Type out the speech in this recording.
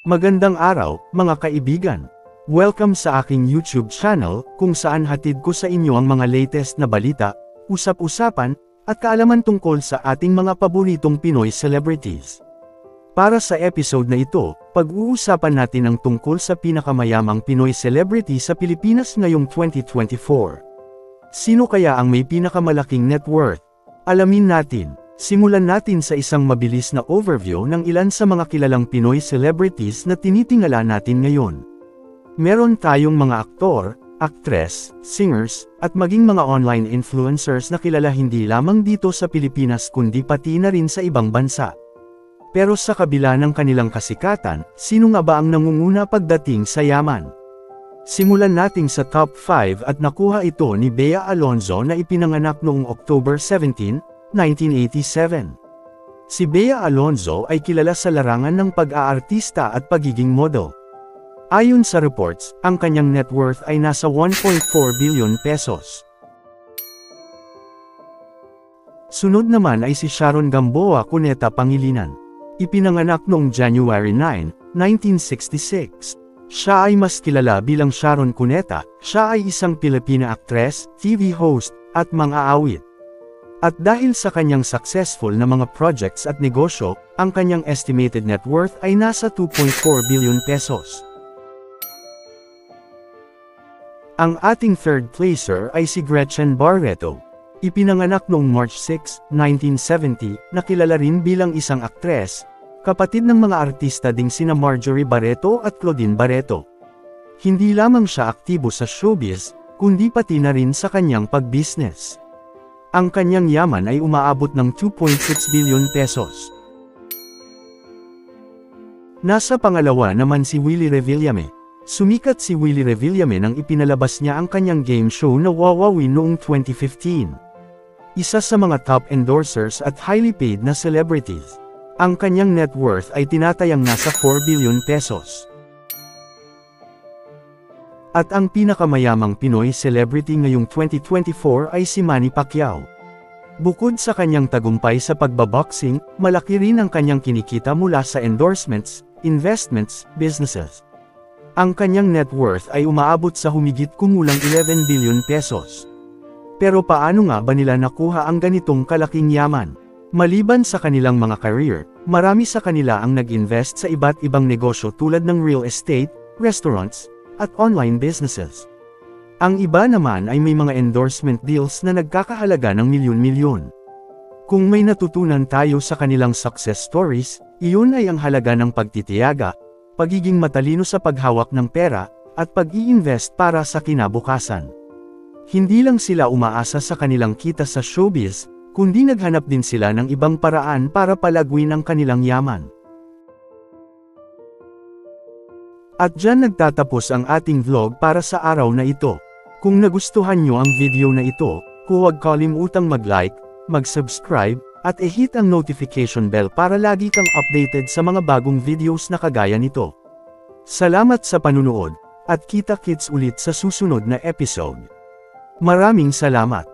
Magandang araw, mga kaibigan. Welcome sa aking YouTube channel, kung saan hatid ko sa inyo ang mga latest na balita, usap-usapan, at kaalaman tungkol sa ating mga paboritong Pinoy celebrities. Para sa episode na ito, pag-uusapan natin ang tungkol sa pinakamayamang Pinoy celebrity sa Pilipinas ngayong 2024. Sino kaya ang may pinakamalaking net worth? Alamin natin. Simulan natin sa isang mabilis na overview ng ilan sa mga kilalang Pinoy celebrities na tinitingala natin ngayon. Meron tayong mga aktor, aktres, singers, at maging mga online influencers na kilala hindi lamang dito sa Pilipinas kundi pati na rin sa ibang bansa. Pero sa kabila ng kanilang kasikatan, sino nga ba ang nangunguna pagdating sa yaman? Simulan natin sa top 5 at nakuha ito ni Bea Alonzo na ipinanganak noong October 17, 1987. Si Bea Alonzo ay kilala sa larangan ng pag-aartista at pagiging model. Ayon sa reports, ang kanyang net worth ay nasa 1.4 billion pesos. Sunod naman ay si Sharon Gamboa Cuneta Pangilinan. Ipinanganak noong January 9, 1966. Siya ay mas kilala bilang Sharon Cuneta. Siya ay isang Pilipina actress, TV host, at mang-aawit. At dahil sa kanyang successful na mga projects at negosyo, ang kanyang estimated net worth ay nasa 2.4 billion pesos. Ang ating third placer ay si Gretchen Barreto. Ipinanganak noong March 6, 1970, na kilala rin bilang isang aktres, kapatid ng mga artista ding sina Marjorie Barreto at Claudine Barreto. Hindi lamang siya aktibo sa showbiz, kundi pati na rin sa kanyang pag-business. Ang kanyang yaman ay umaabot ng 2.6 billion pesos. Nasa pangalawa naman si Willie Revillame. Sumikat si Willie Revillame nang ipinalabas niya ang kanyang game show na Wawawin noong 2015. Isa sa mga top endorsers at highly paid na celebrities. Ang kanyang net worth ay tinatayang nasa 4 billion pesos. At ang pinakamayamang Pinoy celebrity ngayong 2024 ay si Manny Pacquiao. Bukod sa kanyang tagumpay sa pagbaboxing, malaki rin ang kanyang kinikita mula sa endorsements, investments, businesses. Ang kanyang net worth ay umaabot sa humigit kumulang 11 billion pesos. Pero paano nga ba nila nakuha ang ganitong kalaking yaman? Maliban sa kanilang mga career, marami sa kanila ang nag-invest sa iba't ibang negosyo tulad ng real estate, restaurants, at online businesses. Ang iba naman ay may mga endorsement deals na nagkakahalaga ng milyon-milyon. Kung may natutunan tayo sa kanilang success stories, iyon ay ang halaga ng pagtitiyaga, pagiging matalino sa paghawak ng pera, at pag-i-invest para sa kinabukasan. Hindi lang sila umaasa sa kanilang kita sa showbiz, kundi naghanap din sila ng ibang paraan para palaguin ang kanilang yaman. At dyan nagtatapos ang ating vlog para sa araw na ito. Kung nagustuhan nyo ang video na ito, huwag kalimutang mag-like, mag-subscribe, at i-hit ang notification bell para lagi kang updated sa mga bagong videos na kagaya nito. Salamat sa panunood, at kita-kits ulit sa susunod na episode. Maraming salamat!